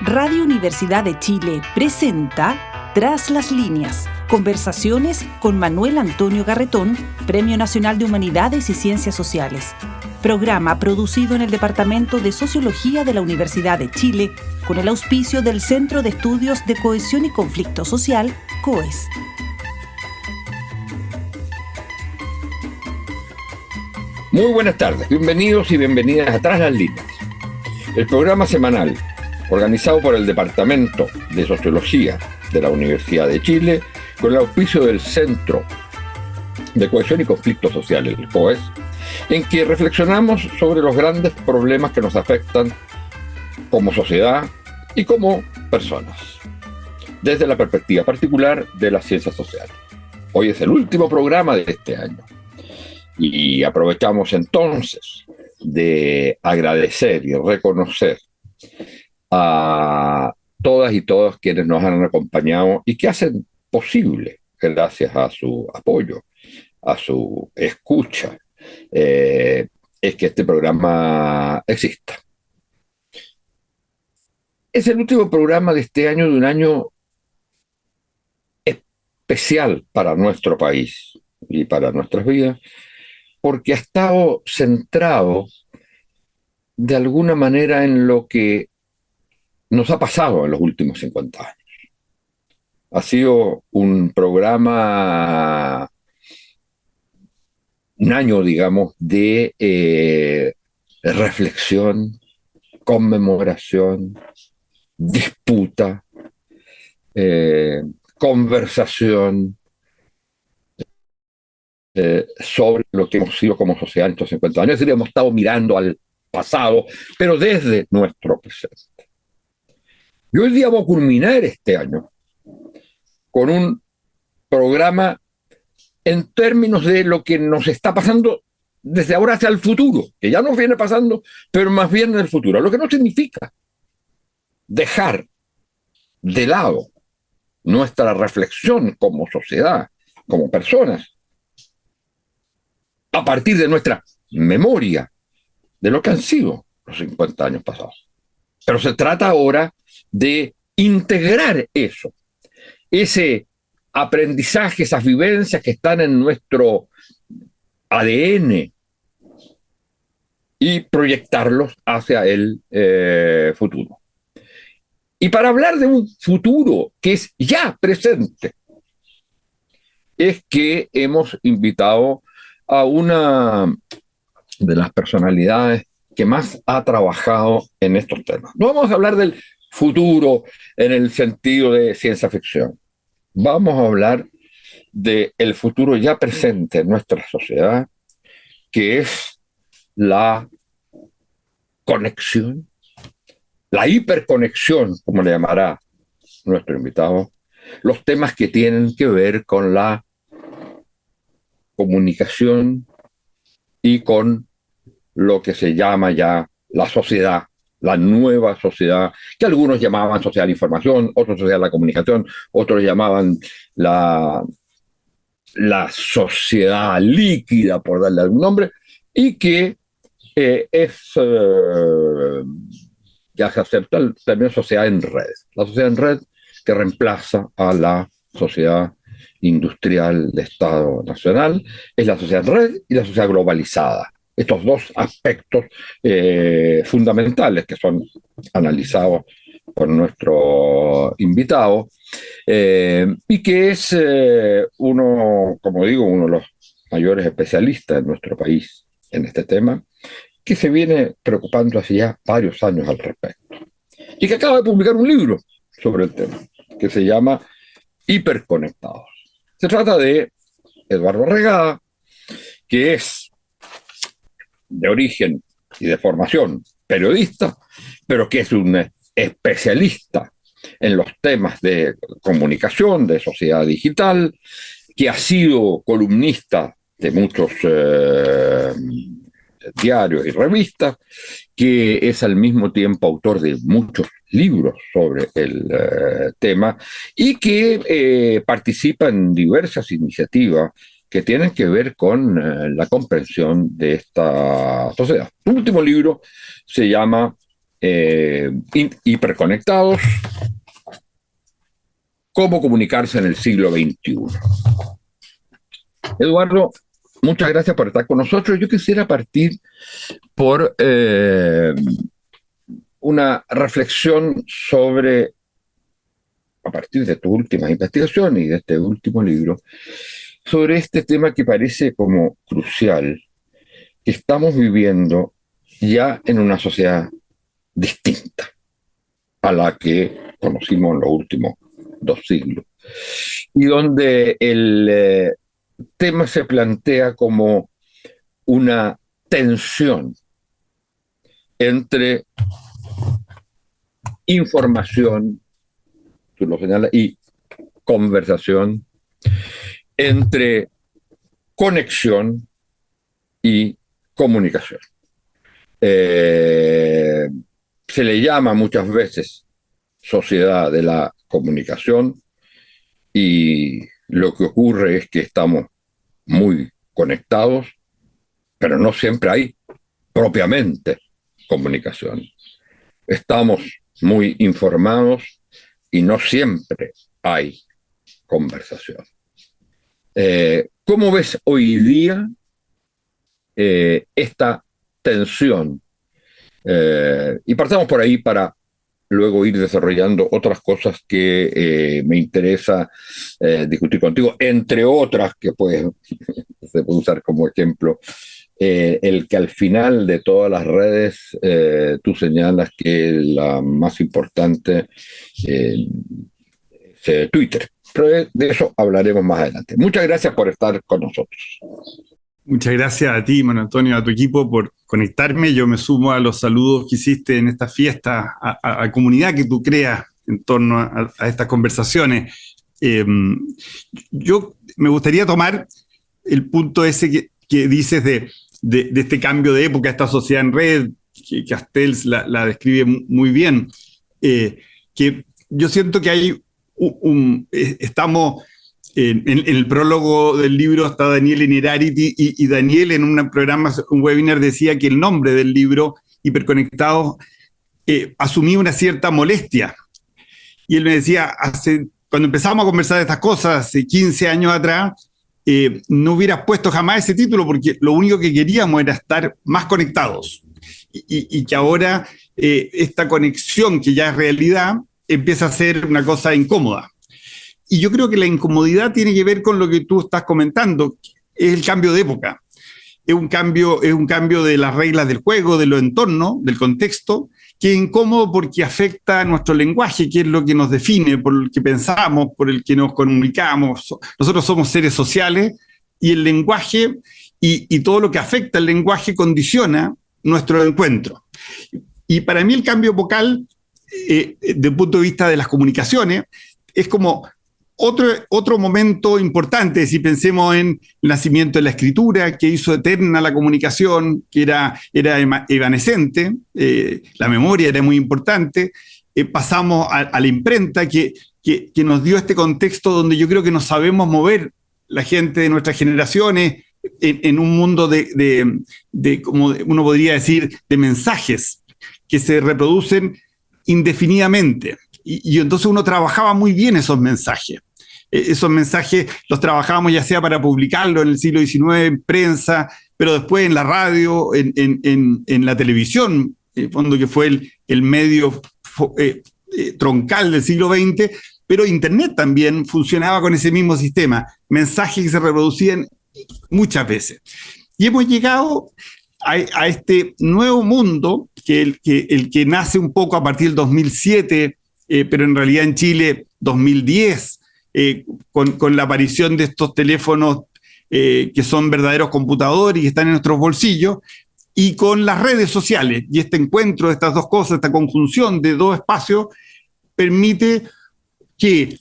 Radio Universidad de Chile presenta Tras las líneas, conversaciones con Manuel Antonio Garretón, Premio Nacional de Humanidades y Ciencias Sociales. Programa producido en el Departamento de Sociología de la Universidad de Chile con el auspicio del Centro de Estudios de Cohesión y Conflicto Social, COES. Muy buenas tardes, bienvenidos y bienvenidas a Tras las líneas, el programa semanal organizado por el Departamento de Sociología de la Universidad de Chile con el auspicio del Centro de Cohesión y Conflicto Social, el COES, en que reflexionamos sobre los grandes problemas que nos afectan como sociedad y como personas, desde la perspectiva particular de las ciencias sociales. Hoy es el último programa de este año y aprovechamos entonces de agradecer y reconocer a todas y todos quienes nos han acompañado y que hacen posible, gracias a su apoyo, a su escucha, es que este programa exista. Es el último programa de este año, de un año especial para nuestro país y para nuestras vidas, porque ha estado centrado de alguna manera en lo que nos ha pasado en los últimos 50 años. Ha sido un programa, un año, digamos, de reflexión, conmemoración, disputa, conversación sobre lo que hemos sido como sociedad en estos 50 años. Es decir, hemos estado mirando al pasado, pero desde nuestro presente. Y hoy día vamos a culminar este año con un programa en términos de lo que nos está pasando desde ahora hacia el futuro, que ya nos viene pasando, pero más bien en el futuro, lo que no significa dejar de lado nuestra reflexión como sociedad, como personas, a partir de nuestra memoria de lo que han sido los 50 años pasados. Pero se trata ahora de integrar eso, ese aprendizaje, esas vivencias que están en nuestro ADN y proyectarlos hacia el futuro. Y para hablar de un futuro que es ya presente, es que hemos invitado a una de las personalidades que más ha trabajado en estos temas. No vamos a hablar del futuro en el sentido de ciencia ficción. Vamos a hablar del futuro ya presente en nuestra sociedad, que es la conexión, la hiperconexión, como le llamará nuestro invitado, los temas que tienen que ver con la comunicación y con lo que se llama ya la sociedad, la nueva sociedad, que algunos llamaban sociedad de la información, otros sociedad de la comunicación, otros llamaban la sociedad líquida, por darle algún nombre, y que ya se acepta el término sociedad en red. La sociedad en red que reemplaza a la sociedad industrial de Estado nacional es la sociedad en red y la sociedad globalizada. Estos dos aspectos fundamentales que son analizados por nuestro invitado y que es uno, como digo, uno de los mayores especialistas en nuestro país en este tema, que se viene preocupando hace ya varios años al respecto y que acaba de publicar un libro sobre el tema que se llama Hiperconectados. Se trata de Eduardo Regada, que es de origen y de formación periodista, pero que es un especialista en los temas de comunicación, de sociedad digital, que ha sido columnista de muchos diarios y revistas, que es al mismo tiempo autor de muchos libros sobre el tema y que participa en diversas iniciativas que tienen que ver con la comprensión de esta sociedad. Su último libro se llama hiperconectados, cómo comunicarse en el siglo XXI. Eduardo, muchas gracias por estar con nosotros. Yo quisiera partir por una reflexión sobre, a partir de tus últimas investigaciones y de este último libro, sobre este tema que parece como crucial, que estamos viviendo ya en una sociedad distinta a la que conocimos en los últimos 2 siglos, y donde el tema se plantea como una tensión entre información, tú lo señalas, y conversación, entre conexión y comunicación. Se le llama muchas veces sociedad de la comunicación, y lo que ocurre es que estamos muy conectados, pero no siempre hay propiamente comunicación. Estamos muy informados y no siempre hay conversación. ¿Cómo ves hoy día esta tensión? Y partamos por ahí para luego ir desarrollando otras cosas que me interesa discutir contigo, entre otras que se puede usar como ejemplo, el que al final de todas las redes tú señalas que la más importante es Twitter. Pero de eso hablaremos más adelante. Muchas gracias por estar con nosotros. Muchas gracias a ti, Manuel Antonio, a tu equipo por conectarme. Yo me sumo a los saludos que hiciste en esta fiesta, a la comunidad que tú creas en torno a estas conversaciones. Yo me gustaría tomar el punto ese que dices de este cambio de época, esta sociedad en red, que Castells la describe muy bien, que yo siento que hay estamos... En el prólogo del libro está Daniel Innerarity y Daniel en un webinar decía que el nombre del libro, Hiperconectados, asumía una cierta molestia. Y él me decía, cuando empezamos a conversar de estas cosas, hace 15 años atrás, no hubieras puesto jamás ese título porque lo único que queríamos era estar más conectados. Y que ahora esta conexión, que ya es realidad, empieza a ser una cosa incómoda. Y yo creo que la incomodidad tiene que ver con lo que tú estás comentando, es el cambio de época. Es un cambio de las reglas del juego, de los entornos, del contexto, que es incómodo porque afecta a nuestro lenguaje, que es lo que nos define, por el que pensamos, por el que nos comunicamos. Nosotros somos seres sociales y el lenguaje y todo lo que afecta al lenguaje condiciona nuestro encuentro. Y para mí el cambio vocal, desde el punto de vista de las comunicaciones, es como otro momento importante, si pensemos en el nacimiento de la escritura, que hizo eterna la comunicación, que era evanescente, la memoria era muy importante, pasamos a la imprenta, que nos dio este contexto donde yo creo que nos sabemos mover la gente de nuestras generaciones en un mundo de como uno podría decir, de mensajes que se reproducen indefinidamente. Y entonces uno trabajaba muy bien esos mensajes. Esos mensajes los trabajábamos ya sea para publicarlo en el siglo XIX en prensa, pero después en la radio, en la televisión, en el fondo que fue el medio troncal del siglo XX, pero Internet también funcionaba con ese mismo sistema. Mensajes que se reproducían muchas veces. Y hemos llegado a este nuevo mundo, el que nace un poco a partir del 2007, pero en realidad en Chile 2010, con la aparición de estos teléfonos que son verdaderos computadores y que están en nuestros bolsillos, y con las redes sociales. Y este encuentro de estas dos cosas, esta conjunción de dos espacios, permite que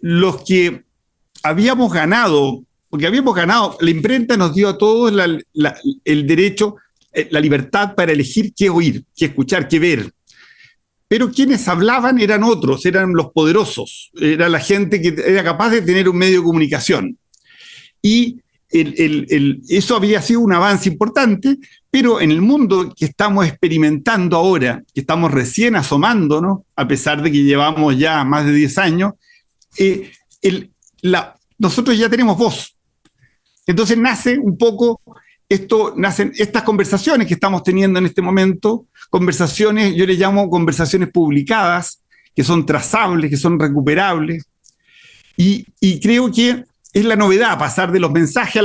los que habíamos ganado, porque habíamos ganado, la imprenta nos dio a todos el derecho, la libertad para elegir qué oír, qué escuchar, qué ver. Pero quienes hablaban eran otros, eran los poderosos, era la gente que era capaz de tener un medio de comunicación. Y eso había sido un avance importante, pero en el mundo que estamos experimentando ahora, que estamos recién asomándonos, a pesar de que llevamos ya más de 10 años, nosotros ya tenemos voz. Entonces nacen estas conversaciones que estamos teniendo en este momento, conversaciones, yo le llamo conversaciones publicadas, que son trazables, que son recuperables, y creo que es la novedad pasar de los mensajes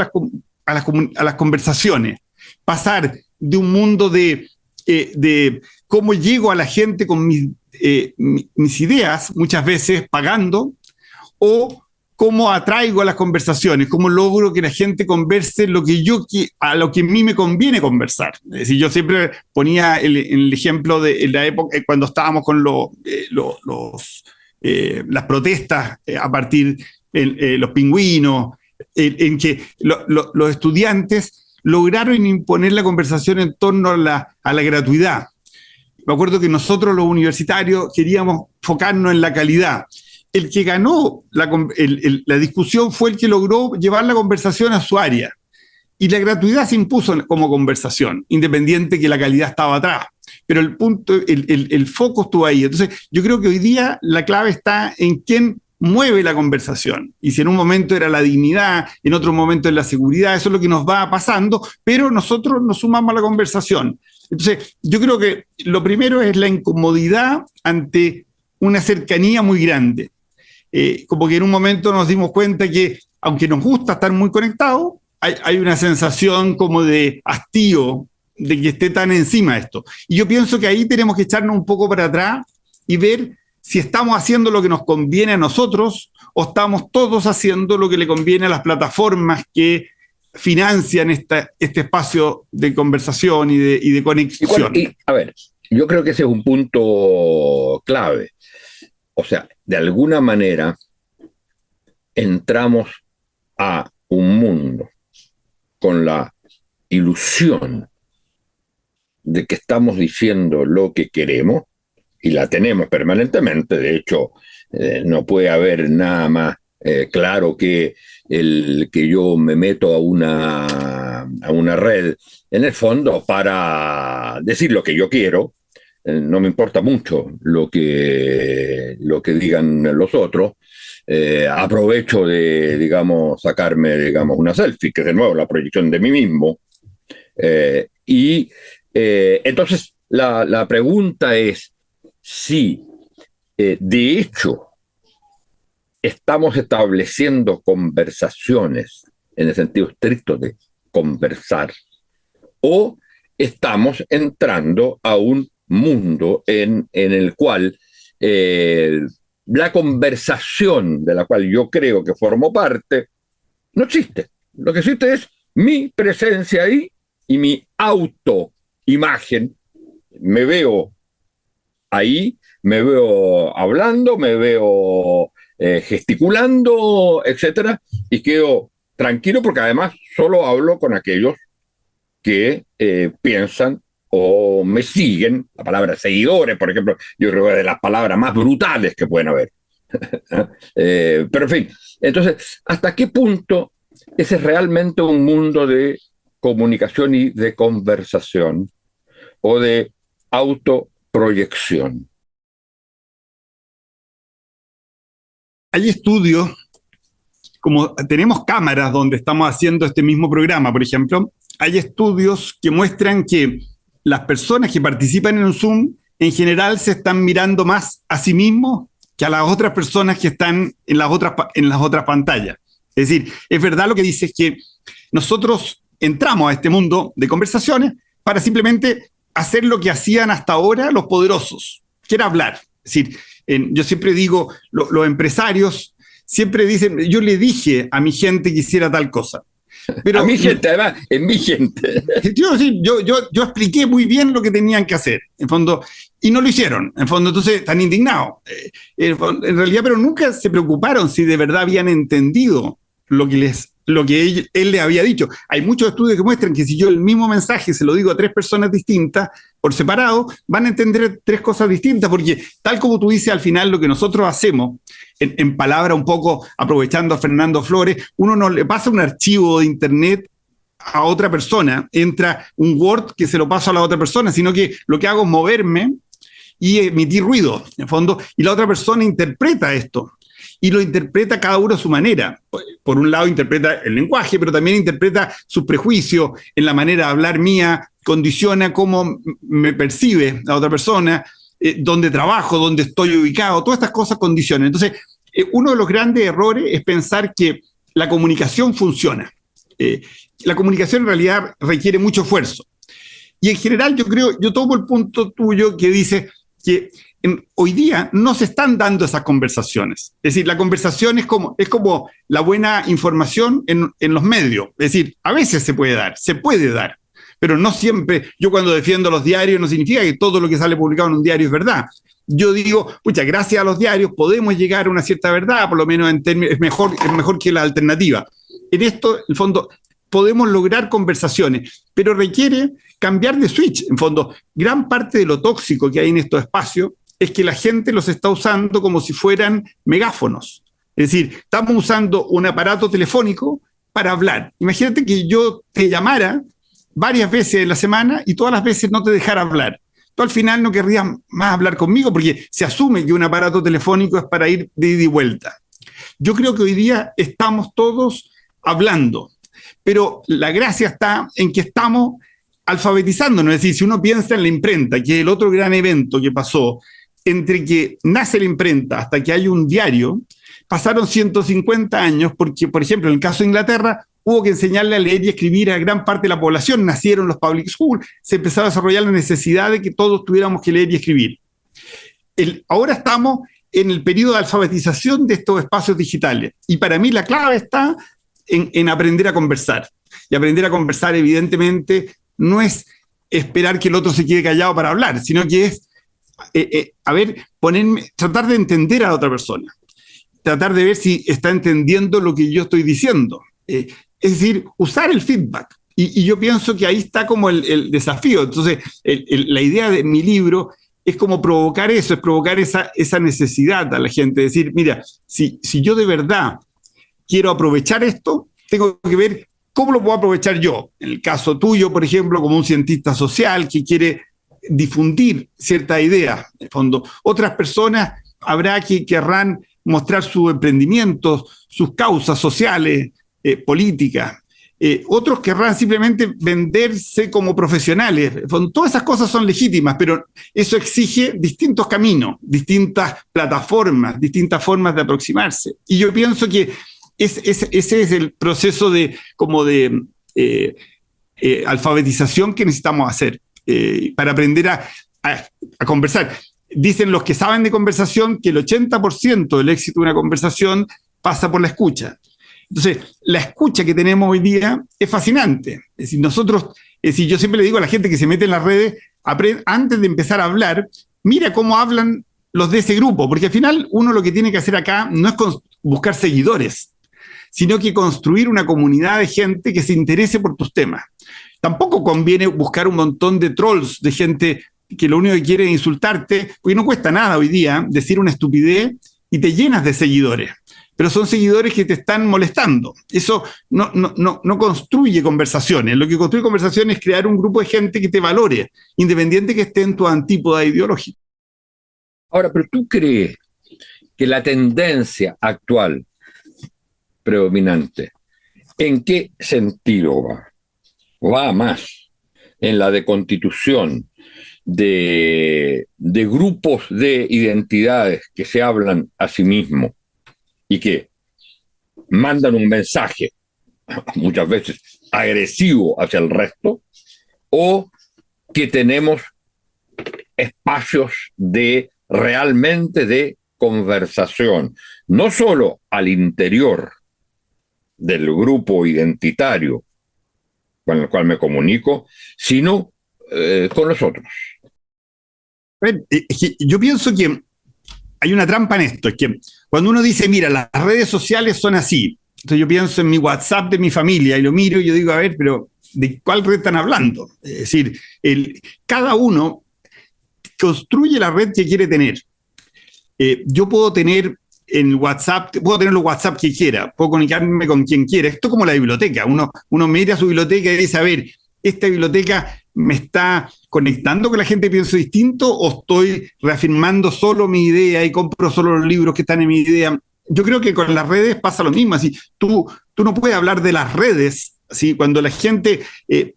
a las conversaciones, pasar de un mundo de cómo llego a la gente con mis ideas, muchas veces pagando, o cómo atraigo a las conversaciones, cómo logro que la gente converse a lo que a mí me conviene conversar. Es decir, yo siempre ponía el ejemplo de en la época cuando estábamos con las protestas a partir de los pingüinos, en que los estudiantes lograron imponer la conversación en torno a la gratuidad. Me acuerdo que nosotros los universitarios queríamos enfocarnos en la calidad. El que ganó la discusión fue el que logró llevar la conversación a su área. Y la gratuidad se impuso como conversación, independiente que la calidad estaba atrás. Pero el foco estuvo ahí. Entonces, yo creo que hoy día la clave está en quién mueve la conversación. Y si en un momento era la dignidad, en otro momento es la seguridad, eso es lo que nos va pasando, pero nosotros nos sumamos a la conversación. Entonces, yo creo que lo primero es la incomodidad ante una cercanía muy grande. Como que en un momento nos dimos cuenta que, aunque nos gusta estar muy conectados, hay una sensación como de hastío de que esté tan encima de esto. Y yo pienso que ahí tenemos que echarnos un poco para atrás y ver si estamos haciendo lo que nos conviene a nosotros o estamos todos haciendo lo que le conviene a las plataformas que financian este espacio de conversación y de conexión. A ver, yo creo que ese es un punto clave. O sea, de alguna manera entramos a un mundo con la ilusión de que estamos diciendo lo que queremos y la tenemos permanentemente. De hecho, no puede haber nada más claro que que yo me meto a una red, en el fondo, para decir lo que yo quiero. No me importa mucho lo que digan los otros. Aprovecho de, digamos, sacarme, digamos, una selfie, que es de nuevo la proyección de mí mismo. Entonces, la pregunta es si, de hecho, estamos estableciendo conversaciones en el sentido estricto de conversar, o estamos entrando a un mundo en el cual la conversación de la cual yo creo que formo parte no existe. Lo que existe es mi presencia ahí y mi autoimagen. Me veo ahí, me veo hablando, me veo gesticulando, etcétera, y quedo tranquilo porque además solo hablo con aquellos que piensan o me siguen. La palabra seguidores, por ejemplo, yo creo que es de las palabras más brutales que pueden haber. Pero en fin, entonces, ¿hasta qué punto ese es realmente un mundo de comunicación y de conversación o de autoproyección? Hay estudios, como tenemos cámaras donde estamos haciendo este mismo programa, por ejemplo, hay estudios que muestran que las personas que participan en un Zoom en general se están mirando más a sí mismos que a las otras personas que están en las otras pantallas. Es decir, es verdad lo que dice, es que nosotros entramos a este mundo de conversaciones para simplemente hacer lo que hacían hasta ahora los poderosos, que era hablar. Es decir, yo siempre digo, los empresarios siempre dicen, yo le dije a mi gente que hiciera tal cosa. Pero, a mi gente, además, en mi gente. Yo expliqué muy bien lo que tenían que hacer, en fondo, y no lo hicieron. En fondo, entonces, están indignados. En realidad, pero nunca se preocuparon si de verdad habían entendido lo que él le había dicho. Hay muchos estudios que muestran que si yo el mismo mensaje se lo digo a 3 personas distintas, por separado, van a entender 3 cosas distintas, porque tal como tú dices, al final lo que nosotros hacemos, en palabra un poco aprovechando a Fernando Flores, uno no le pasa un archivo de internet a otra persona, entra un Word que se lo paso a la otra persona, sino que lo que hago es moverme y emitir ruido, en el fondo, y la otra persona interpreta esto. Y lo interpreta cada uno a su manera. Por un lado interpreta el lenguaje, pero también interpreta sus prejuicios en la manera de hablar mía, condiciona cómo me percibe la otra persona, dónde trabajo, dónde estoy ubicado, todas estas cosas condicionan. Entonces, uno de los grandes errores es pensar que la comunicación funciona. La comunicación en realidad requiere mucho esfuerzo. Y en general yo tomo el punto tuyo que dice que hoy día no se están dando esas conversaciones. Es decir, la conversación es como la buena información en los medios. Es decir, a veces se puede dar, pero no siempre. Yo cuando defiendo los diarios no significa que todo lo que sale publicado en un diario es verdad. Yo digo, pucha, gracias a los diarios podemos llegar a una cierta verdad, por lo menos en términos, es mejor que la alternativa. En esto, en el fondo, podemos lograr conversaciones, pero requiere cambiar de switch. En fondo, gran parte de lo tóxico que hay en estos espacios es que la gente los está usando como si fueran megáfonos. Es decir, estamos usando un aparato telefónico para hablar. Imagínate que yo te llamara varias veces en la semana y todas las veces no te dejara hablar. Tú al final no querrías más hablar conmigo porque se asume que un aparato telefónico es para ir de ida y vuelta. Yo creo que hoy día estamos todos hablando, pero la gracia está en que estamos alfabetizándonos. Es decir, si uno piensa en la imprenta, que es el otro gran evento que pasó, entre que nace la imprenta hasta que hay un diario, pasaron 150 años porque, por ejemplo, en el caso de Inglaterra, hubo que enseñarle a leer y escribir a gran parte de la población, nacieron los public schools, se empezó a desarrollar la necesidad de que todos tuviéramos que leer y escribir. Ahora estamos en el periodo de alfabetización de estos espacios digitales, y para mí la clave está en aprender a conversar. Y aprender a conversar, evidentemente, no es esperar que el otro se quede callado para hablar, sino que es tratar de entender a la otra persona, tratar de ver si está entendiendo lo que yo estoy diciendo. Es decir, usar el feedback. Y yo pienso que ahí está como el desafío. Entonces, la idea de mi libro es como provocar eso, es provocar esa necesidad a la gente, decir, mira, si yo de verdad quiero aprovechar esto, tengo que ver cómo lo puedo aprovechar yo. En el caso tuyo, por ejemplo, como un cientista social que quiere difundir cierta idea, en el fondo. Otras personas habrá que querrán mostrar sus emprendimientos, sus causas sociales, políticas. Otros querrán simplemente venderse como profesionales. Todas esas cosas son legítimas, pero eso exige distintos caminos, distintas plataformas, distintas formas de aproximarse. Y yo pienso que ese es el proceso de alfabetización que necesitamos hacer para aprender a conversar. Dicen los que saben de conversación que el 80% del éxito de una conversación pasa por la escucha. Entonces, la escucha que tenemos hoy día es fascinante. Es decir, yo siempre le digo a la gente que se mete en las redes, antes de empezar a hablar, mira cómo hablan los de ese grupo, porque al final uno lo que tiene que hacer acá no es buscar seguidores, sino que construir una comunidad de gente que se interese por tus temas. Tampoco conviene buscar un montón de trolls, de gente que lo único que quiere es insultarte, porque no cuesta nada hoy día decir una estupidez y te llenas de seguidores. Pero son seguidores que te están molestando. Eso no construye conversaciones. Lo que construye conversaciones es crear un grupo de gente que te valore, independiente que esté en tu antípoda ideológica. Ahora, pero ¿tú crees que la tendencia actual predominante, en qué sentido va? ¿Va más en la deconstitución de grupos de identidades que se hablan a sí mismos y que mandan un mensaje, muchas veces agresivo hacia el resto, o que tenemos espacios realmente de conversación, no solo al interior del grupo identitario con el cual me comunico, sino con los otros? Yo pienso que hay una trampa en esto, es que cuando uno dice, mira, las redes sociales son así, Entonces yo pienso en mi WhatsApp de mi familia y lo miro y yo digo, a ver, pero ¿de cuál red están hablando? Es decir, cada uno construye la red que quiere tener. Yo puedo tener en WhatsApp, puedo tener los WhatsApp que quiera, puedo comunicarme con quien quiera. Esto es como la biblioteca. Uno mira su biblioteca y dice, a ver, ¿esta biblioteca me está conectando con la gente que piensa distinto o estoy reafirmando solo mi idea y compro solo los libros que están en mi idea? Yo creo que con las redes pasa lo mismo. Así, tú no puedes hablar de las redes. ¿Sí? Cuando la gente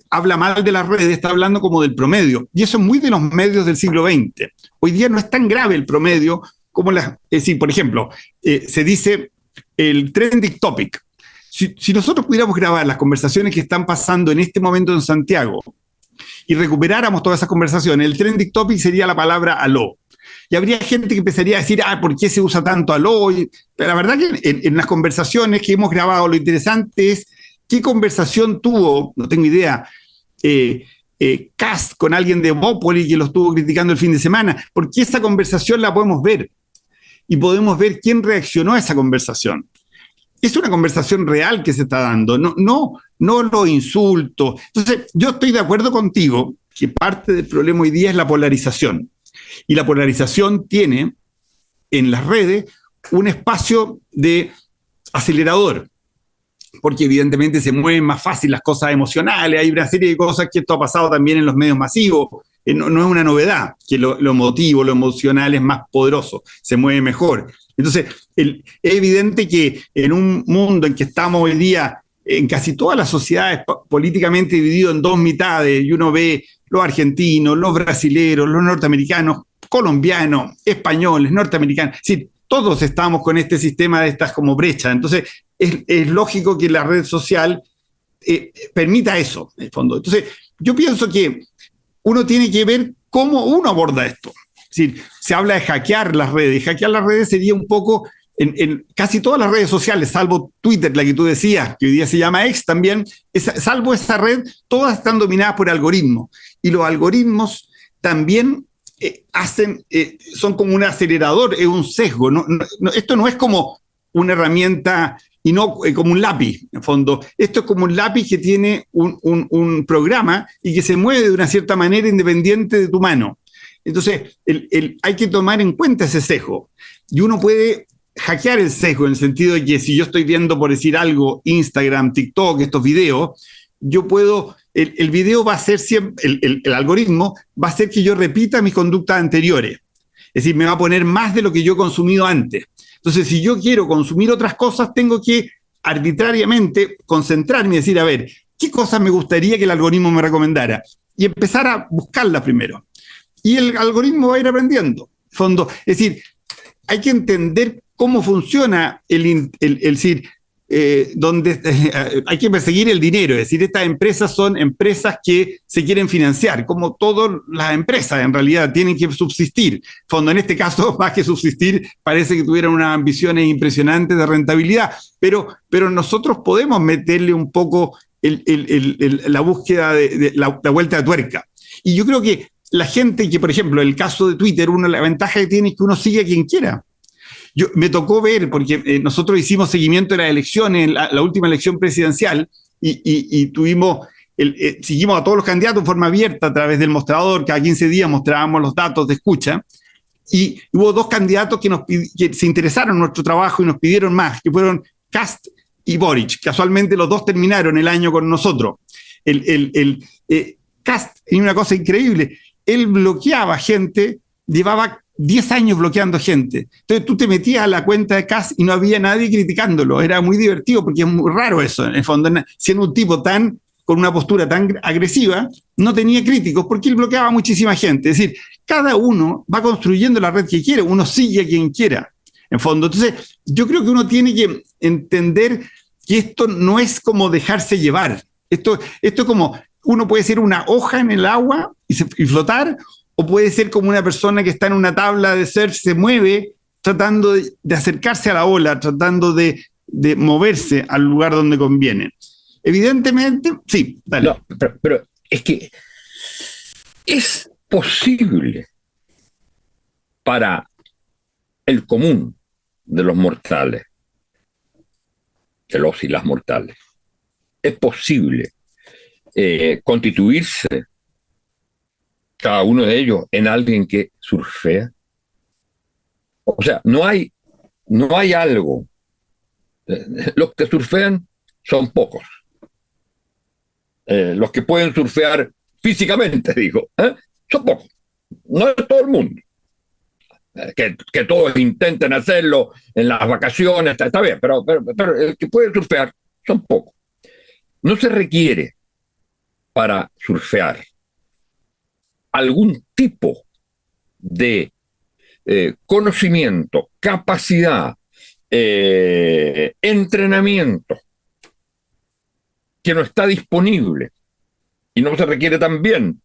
habla mal de las redes, está hablando como del promedio. Y eso es muy de los medios del siglo XX. Hoy día no es tan grave el promedio como es decir, por ejemplo, se dice el trending topic. Si nosotros pudiéramos grabar las conversaciones que están pasando en este momento en Santiago y recuperáramos todas esas conversaciones, el trending topic sería la palabra aló. Y habría gente que empezaría a decir, ¿por qué se usa tanto aló? Pero la verdad que en las conversaciones que hemos grabado, lo interesante es qué conversación tuvo, no tengo idea, Kast con alguien de Bópoli que lo estuvo criticando el fin de semana, porque esa conversación la podemos ver y podemos ver quién reaccionó a esa conversación. Es una conversación real que se está dando, no los insultos. Entonces, yo estoy de acuerdo contigo que parte del problema hoy día es la polarización. Y la polarización tiene en las redes un espacio de acelerador, porque evidentemente se mueven más fácil las cosas emocionales, hay una serie de cosas que esto ha pasado también en los medios masivos, no es una novedad, que lo emotivo, lo emocional es más poderoso, se mueve mejor. Entonces, es evidente que en un mundo en que estamos hoy día, en casi todas las sociedades políticamente dividido en dos mitades, y uno ve los argentinos, los brasileros, los norteamericanos, colombianos, españoles, norteamericanos, es decir, todos estamos con este sistema de estas como brechas. Entonces, es lógico que la red social permita eso, en el fondo. Entonces, yo pienso que uno tiene que ver cómo uno aborda esto. Es decir, se habla de hackear las redes, y hackear las redes sería un poco en casi todas las redes sociales, salvo Twitter, la que tú decías, que hoy día se llama X también, salvo esa red, todas están dominadas por algoritmos. Y los algoritmos también son como un acelerador, es un sesgo. Esto no es como una herramienta y no como un lápiz, en fondo. Esto es como un lápiz que tiene un programa y que se mueve de una cierta manera independiente de tu mano. Entonces, hay que tomar en cuenta ese sesgo. Y uno puede hackear el sesgo en el sentido de que si yo estoy viendo, por decir algo, Instagram, TikTok, estos videos, yo puedo, el video va a ser siempre, el algoritmo va a hacer que yo repita mis conductas anteriores. Es decir, me va a poner más de lo que yo he consumido antes. Entonces, si yo quiero consumir otras cosas, tengo que arbitrariamente concentrarme y decir, a ver, ¿qué cosas me gustaría que el algoritmo me recomendara? Y empezar a buscarlas primero. Y el algoritmo va a ir aprendiendo. Fondo. Es decir, hay que entender cómo funciona hay que perseguir el dinero. Es decir, estas empresas son empresas que se quieren financiar, como todas las empresas en realidad tienen que subsistir. Fondo, en este caso, más que subsistir, parece que tuvieran unas ambiciones impresionantes de rentabilidad, pero nosotros podemos meterle un poco la búsqueda de la vuelta de tuerca. Y yo creo que la gente que, por ejemplo, el caso de Twitter, la ventaja que tiene es que uno sigue a quien quiera. Me tocó ver, porque nosotros hicimos seguimiento de las elecciones, la última elección presidencial, y seguimos a todos los candidatos en forma abierta a través del mostrador. Cada 15 días mostrábamos los datos de escucha, y hubo dos candidatos que se interesaron en nuestro trabajo y nos pidieron más, que fueron Kast y Boric. Casualmente los dos terminaron el año con nosotros. Kast tenía una cosa increíble. Él bloqueaba gente, llevaba 10 años bloqueando gente. Entonces tú te metías a la cuenta de Kast y no había nadie criticándolo. Era muy divertido porque es muy raro eso. En el fondo, siendo un tipo con una postura tan agresiva, no tenía críticos porque él bloqueaba muchísima gente. Es decir, cada uno va construyendo la red que quiere, uno sigue a quien quiera. En fondo, entonces yo creo que uno tiene que entender que esto no es como dejarse llevar. Esto es como, uno puede ser una hoja en el agua y flotar, o puede ser como una persona que está en una tabla de surf, se mueve tratando de acercarse a la ola, tratando de moverse al lugar donde conviene. Evidentemente, sí, dale. No, pero es que es posible para el común de los mortales de los y las mortales. Es posible constituirse cada uno de ellos en alguien que surfea. O sea, no hay algo. Los que surfean son pocos. Los que pueden surfear físicamente, digo, son pocos. No es todo el mundo. Que todos intenten hacerlo en las vacaciones, está bien, pero el que puede surfear son pocos. No se requiere para surfear algún tipo de conocimiento, capacidad, entrenamiento que no está disponible, y no se requiere también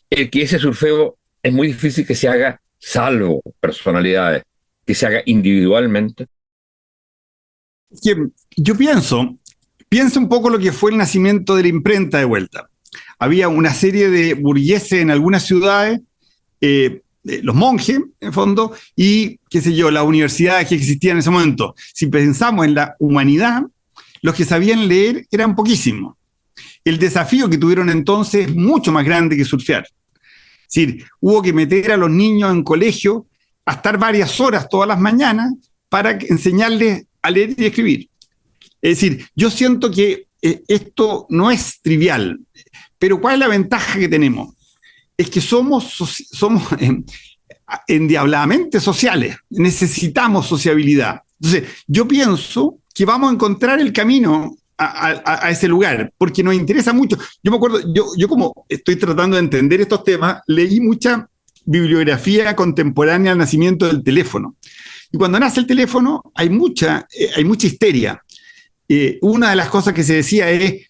el que ese surfeo es muy difícil que se haga, salvo personalidades, que se haga individualmente. Yo pienso un poco lo que fue el nacimiento de la imprenta de vuelta. Había una serie de burgueses en algunas ciudades, los monjes, en fondo, y, qué sé yo, las universidades que existían en ese momento. Si pensamos en la humanidad, los que sabían leer eran poquísimos. El desafío que tuvieron entonces es mucho más grande que surfear. Es decir, hubo que meter a los niños en colegio a estar varias horas todas las mañanas para enseñarles a leer y escribir. Es decir, yo siento que esto no es trivial, pero ¿cuál es la ventaja que tenemos? Es que somos endiabladamente sociales, necesitamos sociabilidad. Entonces, yo pienso que vamos a encontrar el camino a ese lugar, porque nos interesa mucho. Yo me acuerdo, yo como estoy tratando de entender estos temas, leí mucha bibliografía contemporánea al nacimiento del teléfono. Y cuando nace el teléfono hay mucha histeria. Una de las cosas que se decía es,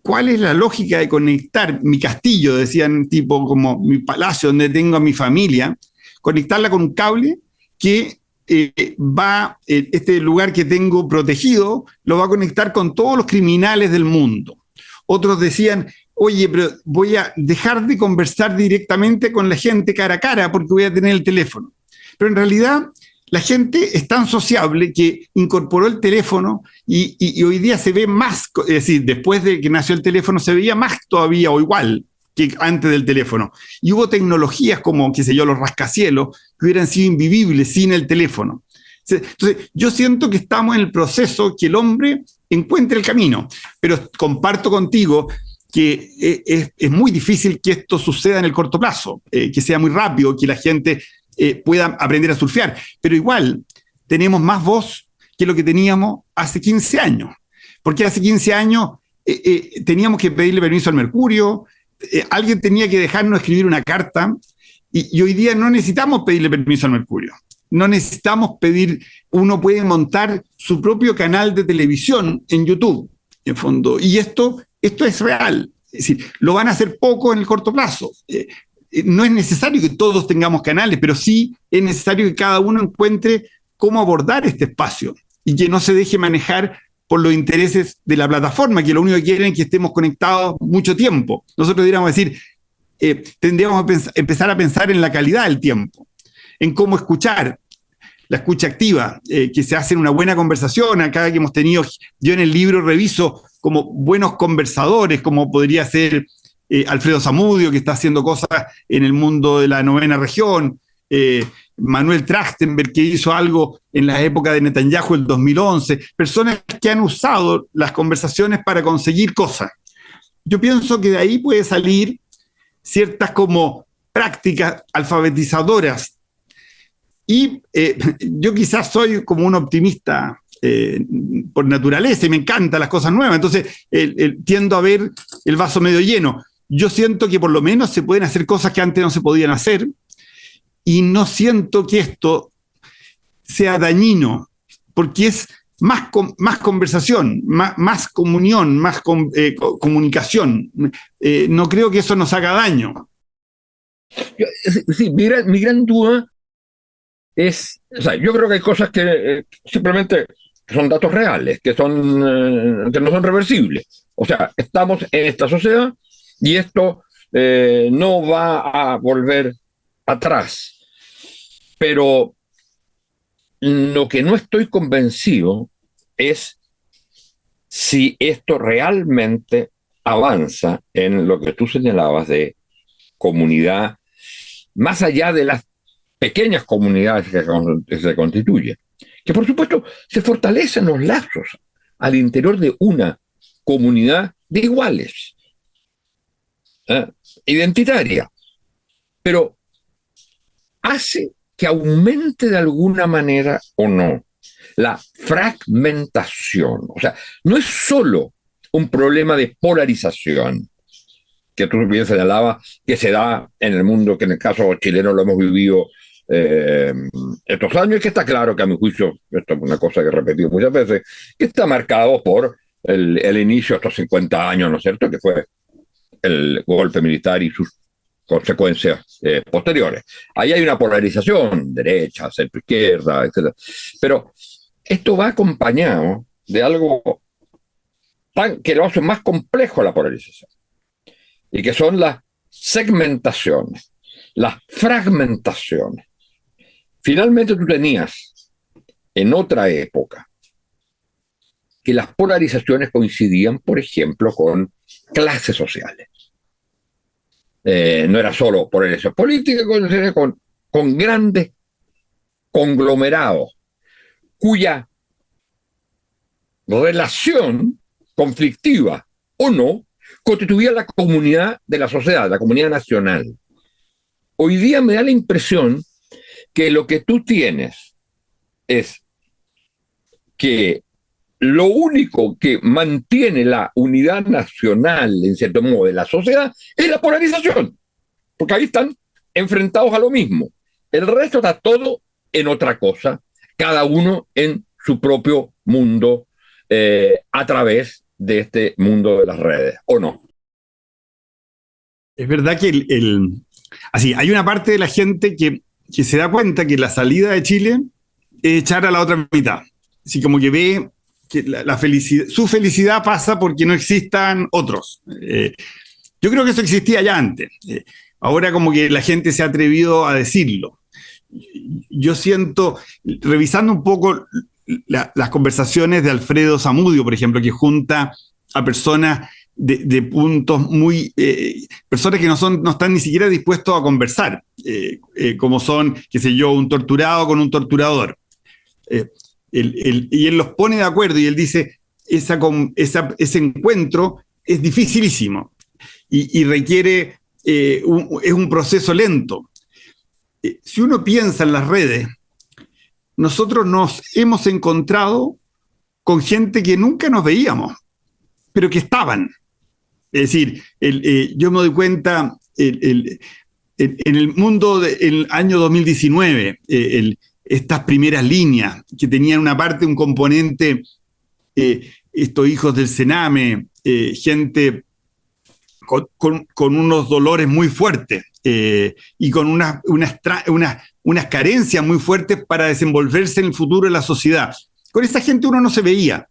¿cuál es la lógica de conectar mi castillo, decían, tipo como mi palacio donde tengo a mi familia, conectarla con un cable que este lugar que tengo protegido, lo va a conectar con todos los criminales del mundo? Otros decían, oye, pero voy a dejar de conversar directamente con la gente cara a cara porque voy a tener el teléfono. Pero en realidad la gente es tan sociable que incorporó el teléfono y hoy día se ve más, es decir, después de que nació el teléfono se veía más todavía o igual que antes del teléfono. Y hubo tecnologías como, qué sé yo, los rascacielos, que hubieran sido invivibles sin el teléfono. Entonces, yo siento que estamos en el proceso que el hombre encuentre el camino, pero comparto contigo que es muy difícil que esto suceda en el corto plazo, que sea muy rápido, que la gente pueda aprender a surfear, pero igual tenemos más voz que lo que teníamos hace 15 años, porque hace 15 años teníamos que pedirle permiso al Mercurio, alguien tenía que dejarnos escribir una carta, y hoy día no necesitamos pedirle permiso al Mercurio, no necesitamos uno puede montar su propio canal de televisión en YouTube, en fondo, y esto es real, es decir, lo van a hacer poco en el corto plazo. No es necesario que todos tengamos canales, pero sí es necesario que cada uno encuentre cómo abordar este espacio y que no se deje manejar por los intereses de la plataforma, que lo único que quieren es que estemos conectados mucho tiempo. Nosotros deberíamos decir, tendríamos que empezar a pensar en la calidad del tiempo, en cómo escuchar, la escucha activa, que se hace en una buena conversación. Acá que hemos tenido, yo en el libro reviso como buenos conversadores, como podría ser Alfredo Zamudio, que está haciendo cosas en el mundo de la novena región, Manuel Trachtenberg, que hizo algo en la época de Netanyahu, el 2011, personas que han usado las conversaciones para conseguir cosas. Yo pienso que de ahí puede salir ciertas como prácticas alfabetizadoras. Y yo quizás soy como un optimista por naturaleza y me encantan las cosas nuevas, entonces tiendo a ver el vaso medio lleno. Yo siento que por lo menos se pueden hacer cosas que antes no se podían hacer y no siento que esto sea dañino, porque es más conversación, más comunión, más comunicación. No creo que eso nos haga daño. Sí, mi gran duda es, o sea, yo creo que hay cosas que simplemente son datos reales, que no son reversibles. O sea, estamos en esta sociedad y esto no va a volver atrás. Pero lo que no estoy convencido es si esto realmente avanza en lo que tú señalabas de comunidad, más allá de las pequeñas comunidades que se constituyen, que por supuesto se fortalecen los lazos al interior de una comunidad de iguales, identitaria, pero hace que aumente de alguna manera o no la fragmentación. O sea, no es solo un problema de polarización, que tú bien señalabas, que se da en el mundo, que en el caso chileno lo hemos vivido estos años, y que está claro que a mi juicio, esto es una cosa que he repetido muchas veces, que está marcado por el inicio de estos 50 años, ¿no es cierto?, que fue el golpe militar y sus consecuencias posteriores. Ahí hay una polarización, derecha, centro, izquierda, etc. Pero esto va acompañado de algo que lo hace más complejo la polarización, y que son las segmentaciones, las fragmentaciones. Finalmente tú tenías, en otra época, que las polarizaciones coincidían, por ejemplo, con clases sociales. No era solo por elección política, con grandes conglomerados, cuya relación conflictiva o no constituía la comunidad de la sociedad, la comunidad nacional. Hoy día me da la impresión que lo que tú tienes es que lo único que mantiene la unidad nacional, en cierto modo, de la sociedad, es la polarización, porque ahí están enfrentados a lo mismo. El resto está todo en otra cosa, cada uno en su propio mundo, a través de este mundo de las redes, ¿o no? Es verdad que así, hay una parte de la gente que se da cuenta que la salida de Chile es echar a la otra mitad. Así como que ve que su felicidad pasa porque no existan otros. Yo creo que eso existía ya antes. Ahora como que la gente se ha atrevido a decirlo. Yo siento, revisando un poco las conversaciones de Alfredo Zamudio, por ejemplo, que junta a personas de puntos muy... personas que no están ni siquiera dispuestos a conversar, como son, qué sé yo, un torturado con un torturador. Y él los pone de acuerdo y él dice, ese encuentro es dificilísimo y requiere, es un proceso lento. Si uno piensa en las redes, nosotros nos hemos encontrado con gente que nunca nos veíamos, pero que estaban. Es decir, yo me doy cuenta en el mundo del año 2019, estas primeras líneas que tenían una parte, un componente, estos hijos del Sename, gente con unos dolores muy fuertes y con unas carencias muy fuertes para desenvolverse en el futuro de la sociedad. Con esa gente uno no se veía.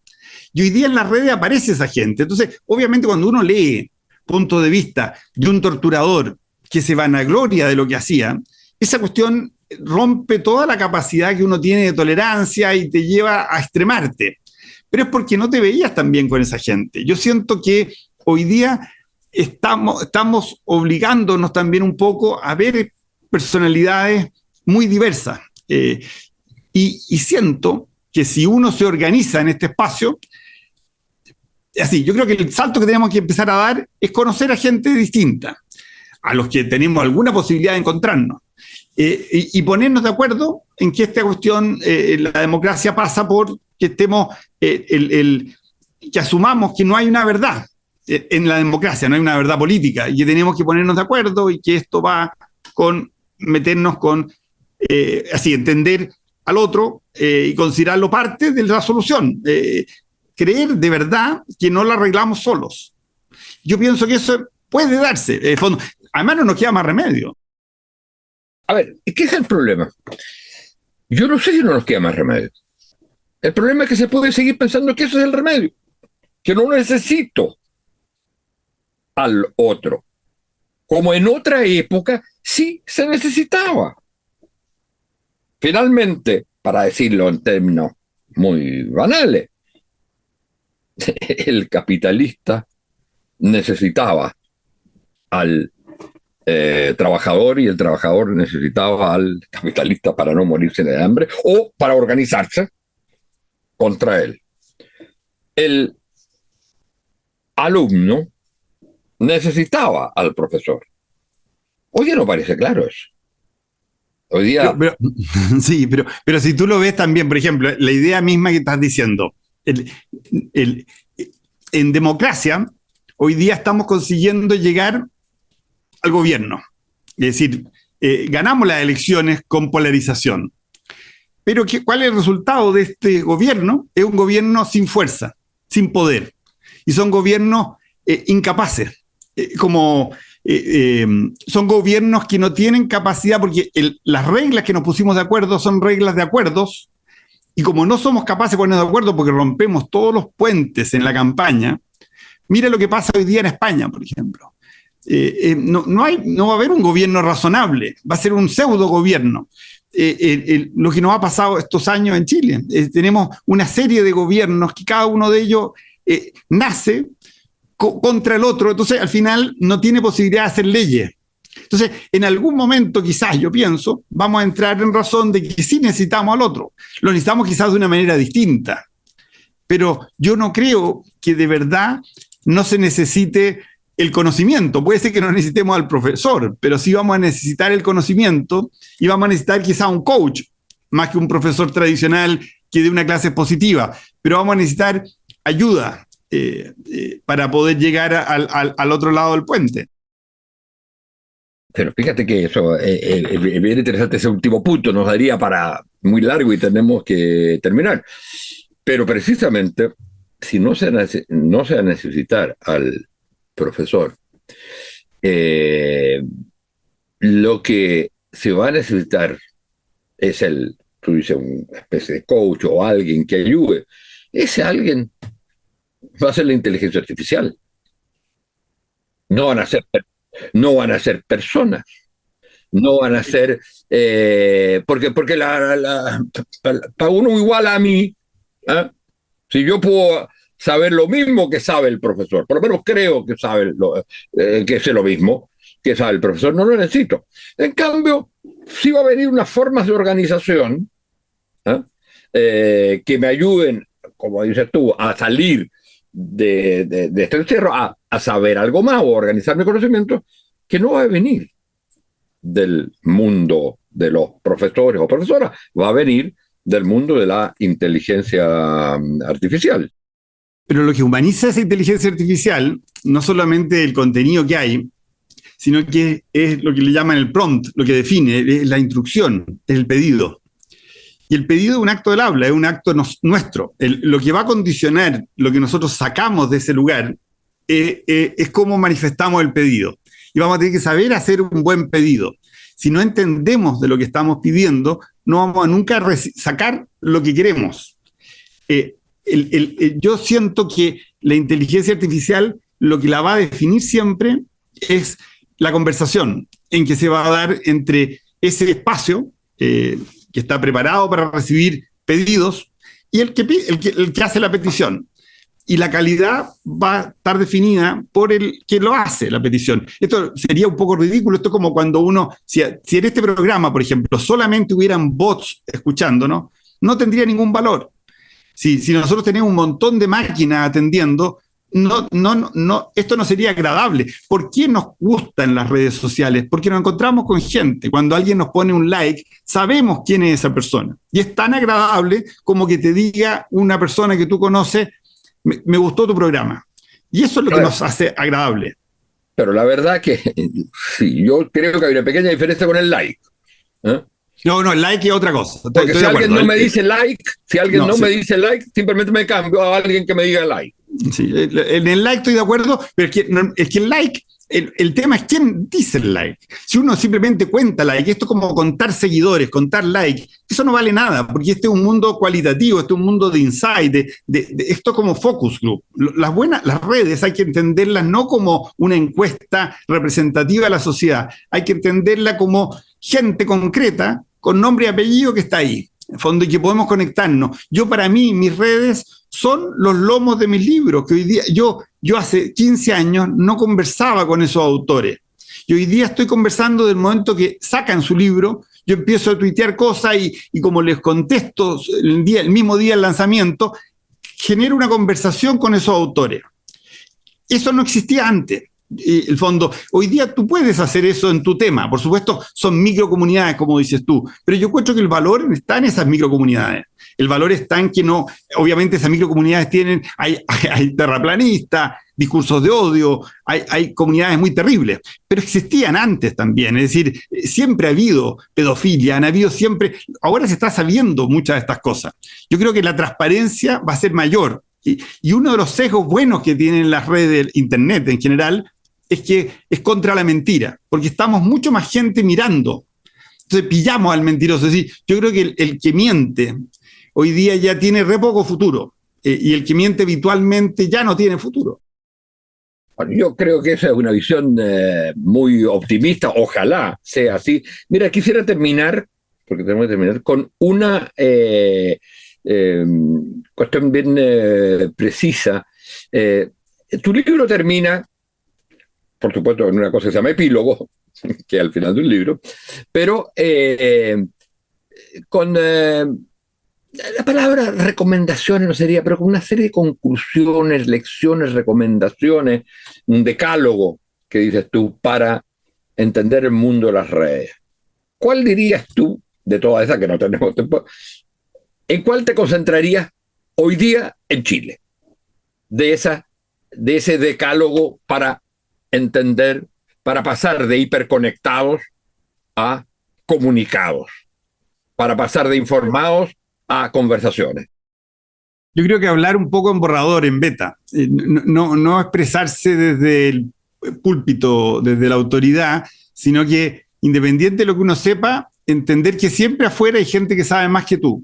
Y hoy día en las redes aparece esa gente. Entonces, obviamente, cuando uno lee punto de vista de un torturador que se vanagloria de lo que hacía, esa cuestión rompe toda la capacidad que uno tiene de tolerancia y te lleva a extremarte. Pero es porque no te veías tan bien con esa gente. Yo siento que hoy día estamos obligándonos también un poco a ver personalidades muy diversas. Y siento que si uno se organiza en este espacio, así, yo creo que el salto que tenemos que empezar a dar es conocer a gente distinta, a los que tenemos alguna posibilidad de encontrarnos, y ponernos de acuerdo en que esta cuestión, la democracia pasa por que estemos, que asumamos que no hay una verdad en la democracia, no hay una verdad política, y que tenemos que ponernos de acuerdo y que esto va con meternos con, así, entender al otro y considerarlo parte de la solución. Creer de verdad que no la arreglamos solos. Yo pienso que eso puede darse. Además, no nos queda más remedio. A ver, ¿qué es el problema? Yo no sé si no nos queda más remedio. El problema es que se puede seguir pensando que eso es el remedio, que no necesito al otro. Como en otra época sí se necesitaba. Finalmente, para decirlo en términos muy banales, el capitalista necesitaba al trabajador y el trabajador necesitaba al capitalista para no morirse de hambre o para organizarse contra él. El alumno necesitaba al profesor. Hoy día no parece claro eso. Hoy día... Sí, pero si tú lo ves también, por ejemplo, la idea misma que estás diciendo, en democracia, hoy día estamos consiguiendo llegar al gobierno. Es decir, ganamos las elecciones con polarización. Pero ¿cuál es el resultado de este gobierno? Es un gobierno sin fuerza, sin poder. Y son gobiernos incapaces. Son gobiernos que no tienen capacidad, porque las reglas que nos pusimos de acuerdo son reglas de acuerdos, y como no somos capaces de ponernos de acuerdo porque rompemos todos los puentes en la campaña, mira lo que pasa hoy día en España, por ejemplo. No va a haber un gobierno razonable, va a ser un pseudo gobierno. Lo que nos ha pasado estos años en Chile, tenemos una serie de gobiernos que cada uno de ellos nace contra el otro, entonces al final no tiene posibilidad de hacer leyes. Entonces, en algún momento quizás, yo pienso, vamos a entrar en razón de que sí necesitamos al otro. Lo necesitamos quizás de una manera distinta, pero yo no creo que de verdad no se necesite el conocimiento. Puede ser que no necesitemos al profesor, pero sí vamos a necesitar el conocimiento y vamos a necesitar quizás un coach, más que un profesor tradicional que dé una clase expositiva, pero vamos a necesitar ayuda para poder llegar al otro lado del puente. Pero fíjate que eso es bien interesante, ese último punto nos daría para muy largo y tenemos que terminar. Pero precisamente, si no se va a necesitar al profesor, lo que se va a necesitar es tú dices, una especie de coach o alguien que ayude. Ese alguien va a ser la inteligencia artificial. No van a ser personas, no van a ser, porque para uno igual a mí, ¿eh? Si yo puedo saber lo mismo que sabe el profesor, por lo menos creo que que sé lo mismo que sabe el profesor, no lo necesito. En cambio, sí va a venir unas formas de organización que me ayuden, como dices tú, a salir de este encierro, a saber algo más o organizar mi conocimiento, que no va a venir del mundo de los profesores o profesoras, va a venir del mundo de la inteligencia artificial. Pero lo que humaniza esa inteligencia artificial, no solamente el contenido que hay, sino que es lo que le llaman el prompt, lo que define, es la instrucción, es el pedido. Y el pedido es un acto del habla, es un acto nuestro. Lo que va a condicionar lo que nosotros sacamos de ese lugar es cómo manifestamos el pedido. Y vamos a tener que saber hacer un buen pedido. Si no entendemos de lo que estamos pidiendo, no vamos a nunca sacar lo que queremos. Yo siento que la inteligencia artificial lo que la va a definir siempre es la conversación en que se va a dar entre ese espacio que está preparado para recibir pedidos y el que hace la petición. Y la calidad va a estar definida por el que lo hace, la petición. Esto sería un poco ridículo. Esto es como cuando si en este programa, por ejemplo, solamente hubieran bots escuchándonos, no tendría ningún valor. Si nosotros tenemos un montón de máquinas atendiendo, esto no sería agradable. ¿Por qué nos gustan las redes sociales? Porque nos encontramos con gente. Cuando alguien nos pone un like, sabemos quién es esa persona. Y es tan agradable como que te diga una persona que tú conoces, me gustó tu programa. Y eso es lo que nos hace agradable. Pero la verdad que sí, yo creo que hay una pequeña diferencia con el like. No, el like es otra cosa. Porque si alguien no me dice like, me dice like, simplemente me cambio a alguien que me diga like. Sí, en el like estoy de acuerdo, pero es que el like, el tema es quién dice el like. Si uno simplemente cuenta like, esto es como contar seguidores, contar like, eso no vale nada, porque este es un mundo cualitativo, este es un mundo de insight, esto es como focus group. Las redes hay que entenderlas no como una encuesta representativa de la sociedad, hay que entenderla como gente concreta, con nombre y apellido que está ahí, en fondo, y que podemos conectarnos. Para mí, mis redes son los lomos de mis libros, que hoy día yo hace 15 años no conversaba con esos autores. Y hoy día estoy conversando del momento que sacan su libro, yo empiezo a tuitear cosas y como les contesto el mismo día del lanzamiento, genero una conversación con esos autores. Eso no existía antes. El fondo, hoy día tú puedes hacer eso en tu tema. Por supuesto, son microcomunidades, como dices tú, pero yo encuentro que el valor está en esas microcomunidades. El valor está en que no, obviamente esas microcomunidades hay terraplanistas, discursos de odio, hay comunidades muy terribles, pero existían antes también. Es decir, siempre ha habido pedofilia, han habido siempre, ahora se está sabiendo muchas de estas cosas. Yo creo que la transparencia va a ser mayor. Y uno de los sesgos buenos que tienen las redes, internet en general, es que es contra la mentira, porque estamos mucho más gente mirando. Entonces pillamos al mentiroso. Es decir, yo creo que el que miente hoy día ya tiene re poco futuro, y el que miente habitualmente ya no tiene futuro. Bueno, yo creo que esa es una visión muy optimista, ojalá sea así. Mira, quisiera terminar, porque tenemos que terminar, con una cuestión bien precisa. Tu libro termina, por supuesto, en una cosa que se llama epílogo, que es al final de un libro, pero con la palabra recomendaciones no sería, pero con una serie de conclusiones, lecciones, recomendaciones, un decálogo que dices tú para entender el mundo de las redes. ¿Cuál dirías tú, de todas esas que no tenemos tiempo, en cuál te concentrarías hoy día en Chile? De ese decálogo para entender, para pasar de hiperconectados a comunicados, para pasar de informados a conversaciones. Yo creo que hablar un poco en borrador, en beta, no expresarse desde el púlpito, desde la autoridad, sino que independiente de lo que uno sepa, entender que siempre afuera hay gente que sabe más que tú.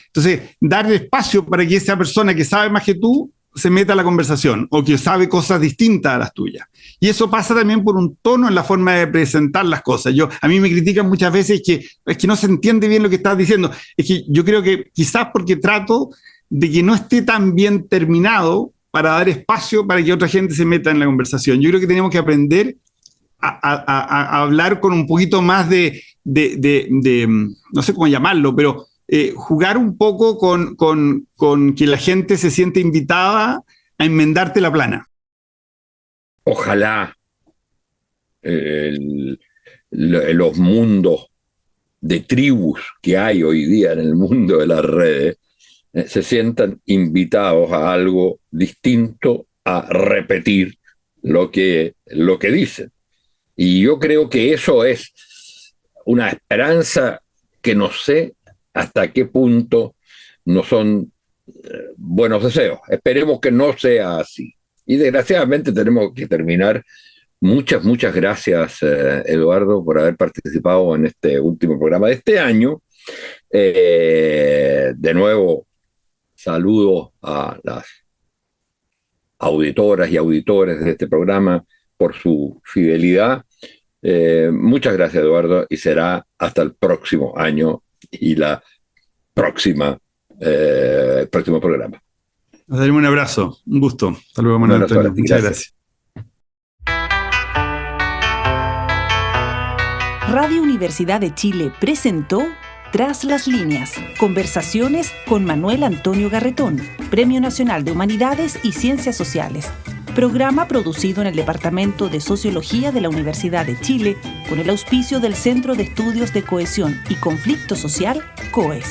Entonces, darle espacio para que esa persona que sabe más que tú se meta a la conversación o que sabe cosas distintas a las tuyas. Y eso pasa también por un tono en la forma de presentar las cosas. A mí me critican muchas veces que es que no se entiende bien lo que estás diciendo. Es que yo creo que quizás porque trato de que no esté tan bien terminado para dar espacio para que otra gente se meta en la conversación. Yo creo que tenemos que aprender a hablar con un poquito más de no sé cómo llamarlo, pero jugar un poco con que la gente se siente invitada a enmendarte la plana. Ojalá los mundos de tribus que hay hoy día en el mundo de las redes se sientan invitados a algo distinto, a repetir lo que dicen. Y yo creo que eso es una esperanza que no sé hasta qué punto no son buenos deseos. Esperemos que no sea así. Y desgraciadamente tenemos que terminar. Muchas gracias, Eduardo, por haber participado en este último programa de este año. De nuevo, saludos a las auditoras y auditores de este programa por su fidelidad. Muchas gracias, Eduardo, y será hasta el próximo año y el próximo programa. Nos daremos un abrazo, un gusto. Hasta luego, Manuel Antonio. Muchas gracias. Radio Universidad de Chile presentó Tras las Líneas, conversaciones con Manuel Antonio Garretón, Premio Nacional de Humanidades y Ciencias Sociales. Programa producido en el Departamento de Sociología de la Universidad de Chile con el auspicio del Centro de Estudios de Cohesión y Conflicto Social, COES.